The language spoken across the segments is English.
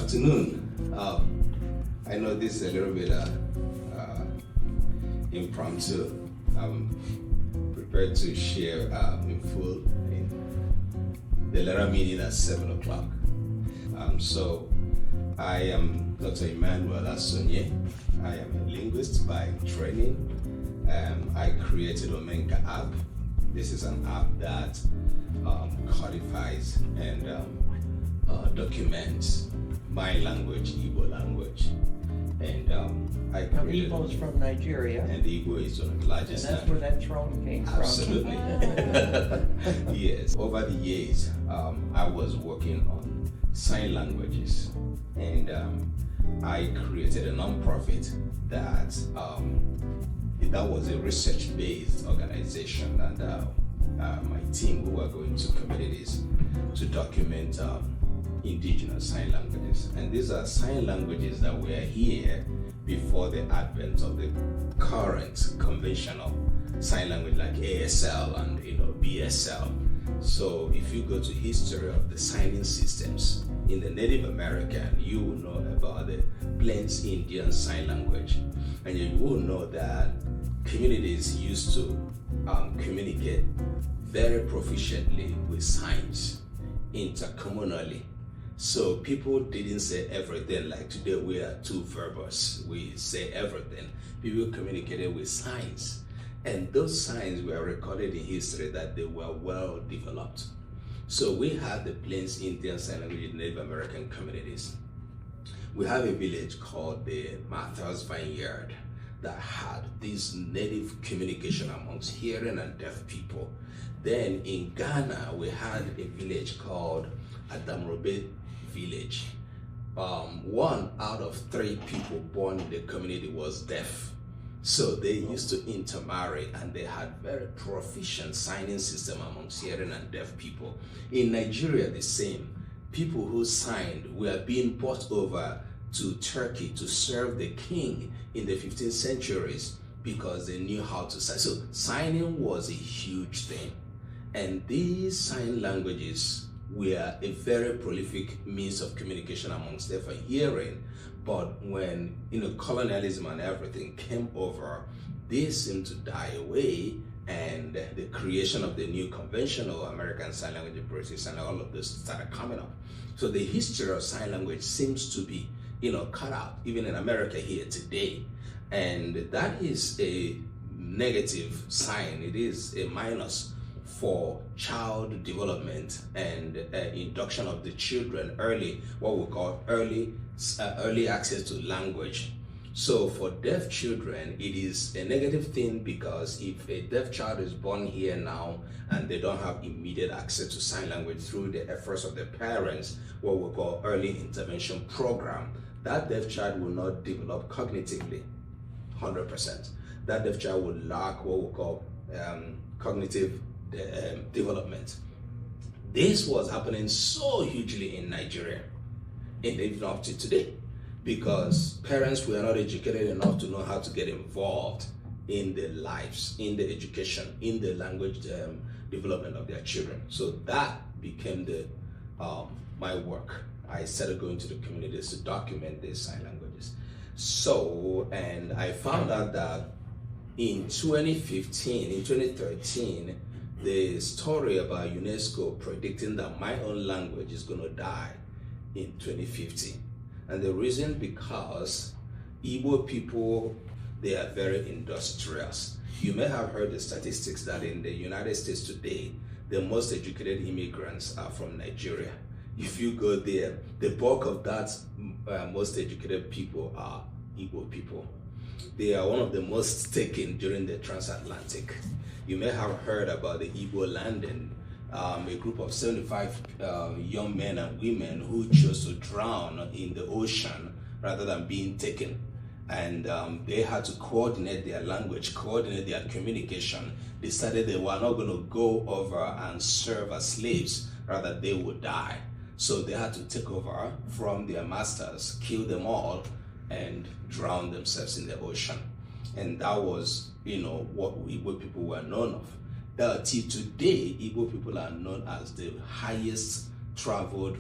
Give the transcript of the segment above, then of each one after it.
afternoon. I know this is a little bit impromptu. I'm prepared to share in full in the letter meeting at 7 o'clock. So I am Dr. Emmanuel Asonye. I am a linguist by training. I created Omenka App. This is an app that codifies and documents my language, Igbo language. And I created... Igbo is from Nigeria. And Igbo is one of the largest. And that's where that throne came from. Absolutely. Yes. Over the years, I was working on sign languages. And I created a non-profit that was a research-based organization. And my team, who were going to communities to document indigenous sign languages. And these are sign languages that were here before the advent of the current conventional sign language like ASL and BSL. So if you go to history of the signing systems in the Native American, you will know about the Plains Indian Sign Language. And you will know that communities used to communicate very proficiently with signs intercommunally. So people didn't say everything like today we are too verbose. We say everything. People communicated with signs. And those signs were recorded in history that they were well developed. So we had the Plains Indian Sign Language in Native American communities. We have a village called the Martha's Vineyard that had this native communication amongst hearing and deaf people. Then in Ghana, we had a village called Adamrobe Village. 1 out of 3 people born in the community was deaf. So they used to intermarry, and they had very proficient signing system amongst hearing and deaf people. In Nigeria, the same. People who signed were being brought over to Turkey to serve the king in the 15th centuries because they knew how to sign. So signing was a huge thing. And these sign languages were a very prolific means of communication amongst deaf and hearing. But when colonialism and everything came over, they seemed to die away, and the creation of the new conventional American Sign Language, British, and all of this started coming up. So the history of sign language seems to be cut out, even in America here today. And that is a negative sign. It is a minus for child development and induction of the children early, what we call early access to language. So for deaf children, it is a negative thing, because if a deaf child is born here now and they don't have immediate access to sign language through the efforts of their parents, what we call early intervention program, that deaf child will not develop cognitively, 100%. That deaf child will lack what we call cognitive development. This was happening so hugely in Nigeria, and even up to today, because parents were not educated enough to know how to get involved in their lives, in the education, in the language development of their children. So that became my work. I started going to the communities to document these sign languages. So, and I found out that in 2013, the story about UNESCO predicting that my own language is going to die in 2050. And the reason, because Igbo people, they are very industrious. You may have heard the statistics that in the United States today, the most educated immigrants are from Nigeria. If you go there, the bulk of that most educated people are Igbo people. They are one of the most taken during the transatlantic. You may have heard about the Igbo landing, a group of 75 young men and women who chose to drown in the ocean rather than being taken. And they had to coordinate their language, coordinate their communication. They decided they were not going to go over and serve as slaves, rather they would die. So they had to take over from their masters, kill them all, and drown themselves in the ocean. And that was, what Igbo people were known of. Till today, Igbo people are known as the highest traveled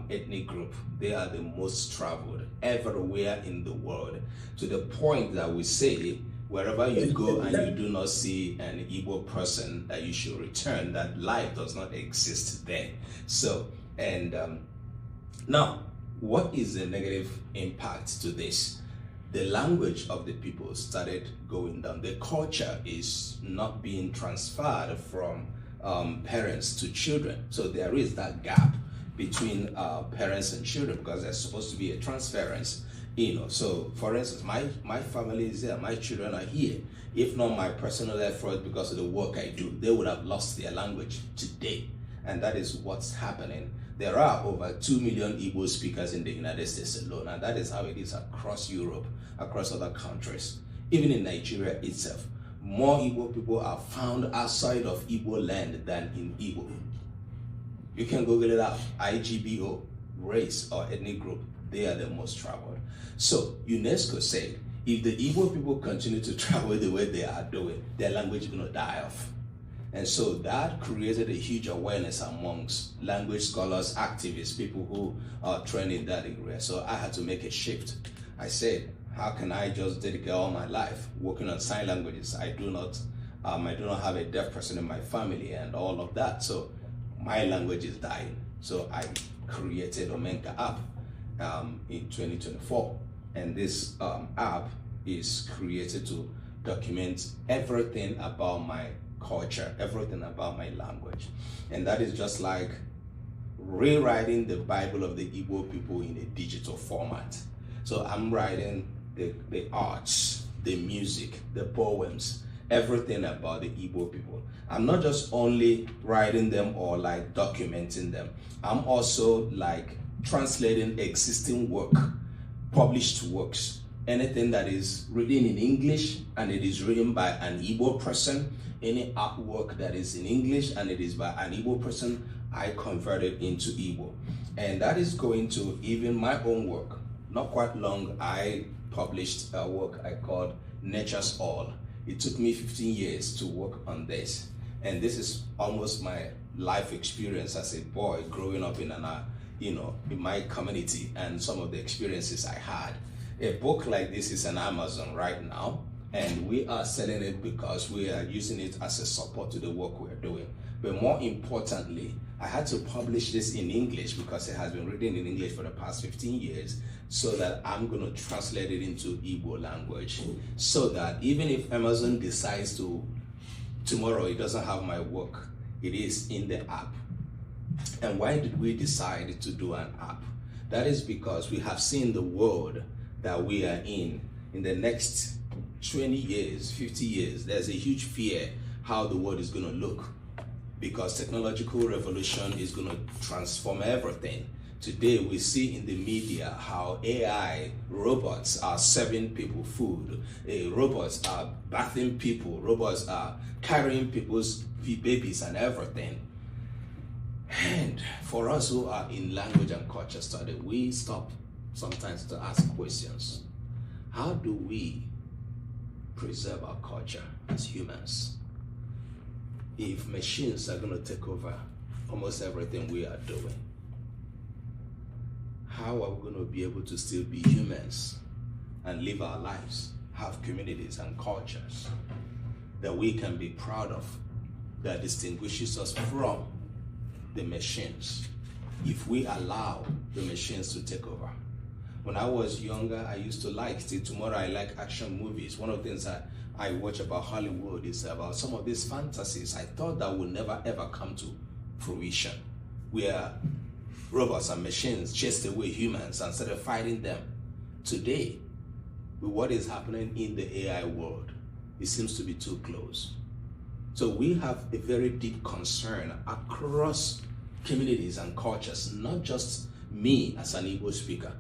ethnic group. They are the most traveled everywhere in the world, to the point that we say wherever you go and you do not see an Igbo person, that you should return, that life does not exist there. So, and now, what is the negative impact to this? The language of the people started going down. The culture is not being transferred from parents to children. So there is that gap between parents and children, because there's supposed to be a transference. So for instance, my family is there, my children are here. If not my personal effort, because of the work I do, they would have lost their language today. And that is what's happening. There are over 2 million Igbo speakers in the United States alone, and that is how it is across Europe, across other countries. Even in Nigeria itself, more Igbo people are found outside of Igbo land than in Igbo. You can Google it out, IGBO, race or ethnic group, they are the most traveled. So UNESCO said, if the Igbo people continue to travel the way they are doing, their language is going to die off. And so that created a huge awareness amongst language scholars, activists, people who are trained in that area. So I had to make a shift. I said, how can I just dedicate all my life working on sign languages? I do not have a deaf person in my family and all of that. So my language is dying. So I created Omenka App in 2024. And this app is created to document everything about my culture, everything about my language. And that is just like rewriting the Bible of the Igbo people in a digital format. So I'm writing the arts, the music, the poems, everything about the Igbo people. I'm not just only writing them or like documenting them. I'm also like translating existing work, published works, anything that is written in English and it is written by an Igbo person, any artwork that is in English and it is by an Igbo person, I convert it into Igbo. And that is going to even my own work. Not quite long, I published a work I called Nature's All. It took me 15 years to work on this. And this is almost my life experience as a boy growing up in in my community and some of the experiences I had. A book like this is on Amazon right now, and we are selling it because we are using it as a support to the work we are doing. But more importantly, I had to publish this in English because it has been written in English for the past 15 years, so that I'm going to translate it into Igbo language, so that even if Amazon decides to, tomorrow it doesn't have my work, it is in the app. And why did we decide to do an app? That is because we have seen the world that we are in the next 20 years, 50 years. There's a huge fear how the world is going to look, because technological revolution is going to transform everything. Today we see in the media how AI robots are serving people food, robots are bathing people, robots are carrying people's babies and everything. And for us who are in language and culture study, we stop sometimes to ask questions. How do we preserve our culture as humans if machines are going to take over almost everything we are doing? How are we going to be able to still be humans and live our lives, have communities and cultures that we can be proud of, that distinguishes us from the machines, if we allow the machines to take over? When I was younger, I used to like, till tomorrow I like action movies. One of the things I watch about Hollywood is about some of these fantasies I thought that would never ever come to fruition, where robots and machines chased away humans and started fighting them. Today, with what is happening in the AI world, it seems to be too close. So we have a very deep concern across communities and cultures, not just me as an Igbo speaker.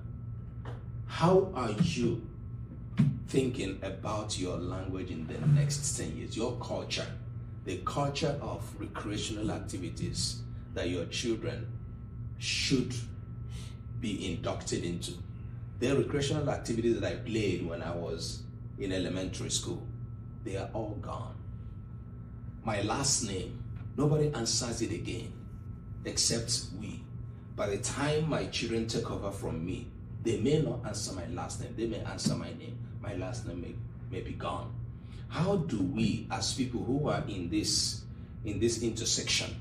How are you thinking about your language in the next 10 years, your culture, the culture of recreational activities that your children should be inducted into? The recreational activities that I played when I was in elementary school, they are all gone. My last name, nobody answers it again except we. by the time my children take over from me, they may not answer my last name. They may answer my name. My last name may be gone. How do we, as people who are in this intersection,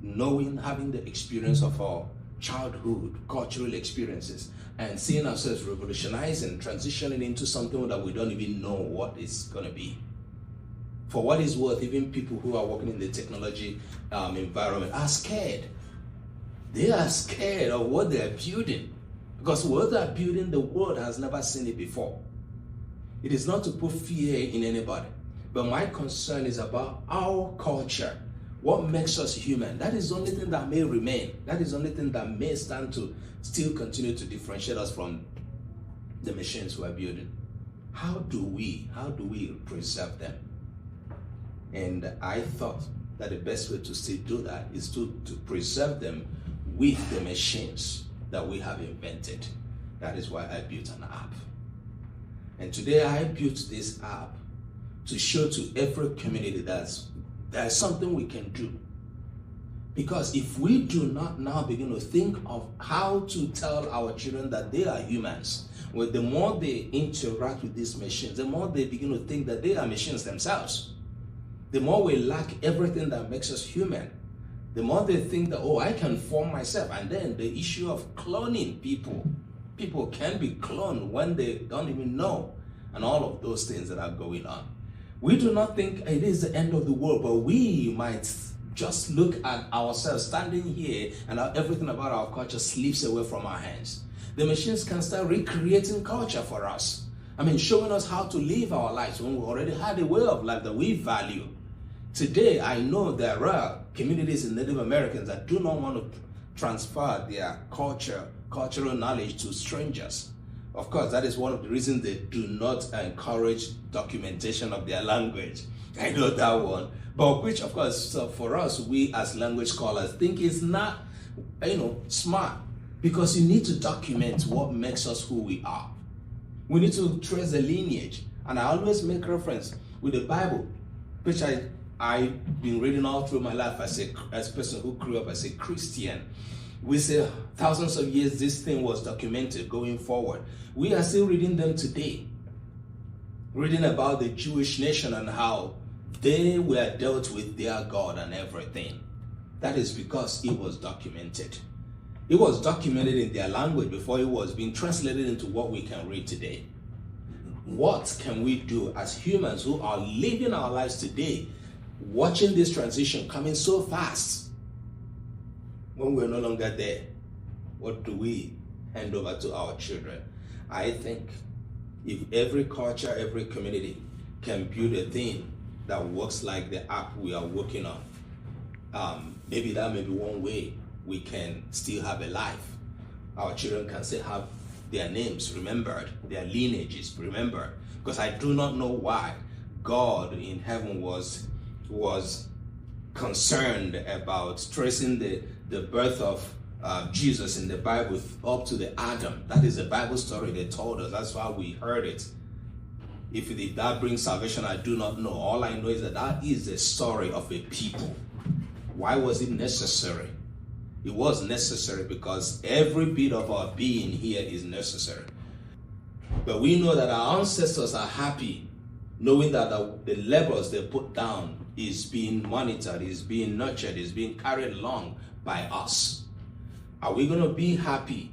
knowing, having the experience of our childhood, cultural experiences, and seeing ourselves revolutionizing, transitioning into something that we don't even know what it's going to be? For what is worth, even people who are working in the technology environment are scared. They are scared of what they are building, because what they are building, the world has never seen it before. It is not to put fear in anybody, but my concern is about our culture. What makes us human? That is the only thing that may remain. That is the only thing that may stand to still continue to differentiate us from the machines we are building. How do we preserve them? And I thought that the best way to still do that is to preserve them with the machines that we have invented. That is why I built an app. And today I built this app to show to every community that there's something we can do. Because if we do not now begin to think of how to tell our children that they are humans, well, the more they interact with these machines, the more they begin to think that they are machines themselves. The more we lack everything that makes us human, the more they think that, oh, I can form myself. And then the issue of cloning people. People can be cloned when they don't even know. And all of those things that are going on. We do not think it is the end of the world, but we might just look at ourselves standing here and everything about our culture slips away from our hands. The machines can start recreating culture for us. I mean, showing us how to live our lives when we already had a way of life that we value. Today, I know there are communities in Native Americans that do not want to transfer their cultural knowledge to strangers. Of course, that is one of the reasons they do not encourage documentation of their language. I know that one. But which, of course, so for us, we as language scholars think is not, smart. Because you need to document what makes us who we are. We need to trace the lineage. And I always make reference with the Bible, which I've been reading all through my life as a person who grew up as a Christian. We say thousands of years this thing was documented going forward. We are still reading them today. Reading about the Jewish nation and how they were dealt with their God and everything. That is because it was documented. It was documented in their language before it was being translated into what we can read today. What can we do as humans who are living our lives today, watching this transition coming so fast? When we're no longer there, what do we hand over to our children? I think if every culture, every community can build a thing that works like the app we are working on, maybe that may be one way we can still have a life. Our children can still have their names remembered, their lineages remembered. Because I do not know why God in heaven was concerned about tracing the birth of Jesus in the Bible up to the Adam. That is the Bible story they told us. That's why we heard it. If that brings salvation, I do not know. All I know is that is the story of a people. Why was it necessary? It was necessary because every bit of our being here is necessary. But we know that our ancestors are happy knowing that the labors they put down is being monitored, is being nurtured, is being carried along by us. Are we going to be happy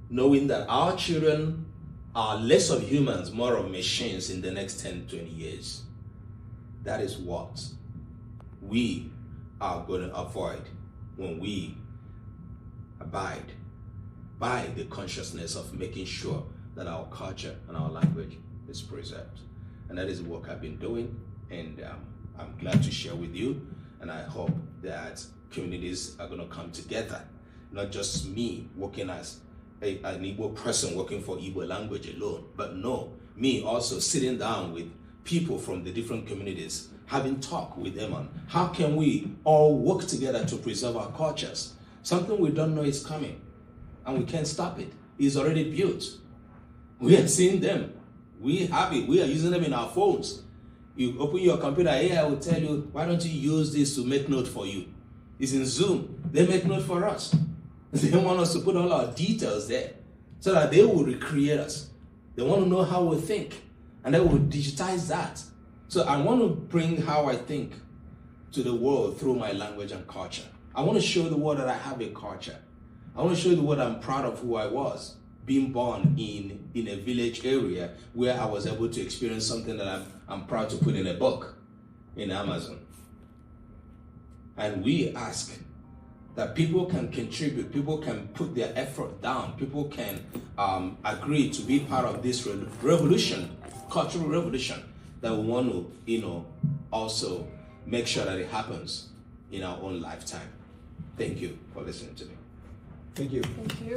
knowing that our children are less of humans, more of machines in the next 10, 20 years? That is what we are going to avoid when we abide by the consciousness of making sure that our culture and our language is preserved. And that is the work I've been doing, and I'm glad to share with you, and I hope that communities are going to come together, not just me working as an Igbo person working for Igbo language alone, but no, me also sitting down with people from the different communities, having talk with them on how can we all work together to preserve our cultures. Something we don't know is coming, and we can't stop it. It's already built. We are seeing them. We have it. We are using them in our phones. You open your computer, AI will tell you, why don't you use this to make note for you? It's in Zoom. They make note for us. They want us to put all our details there so that they will recreate us. They want to know how we think, and they will digitize that. So I want to bring how I think to the world through my language and culture. I want to show the world that I have a culture. I want to show the world I'm proud of who I was, being born in a village area where I was able to experience something that I'm proud to put in a book in Amazon. And we ask that people can contribute, people can put their effort down, people can agree to be part of this revolution, cultural revolution, that we want to, also make sure that it happens in our own lifetime. Thank you for listening to me. Thank you. Thank you.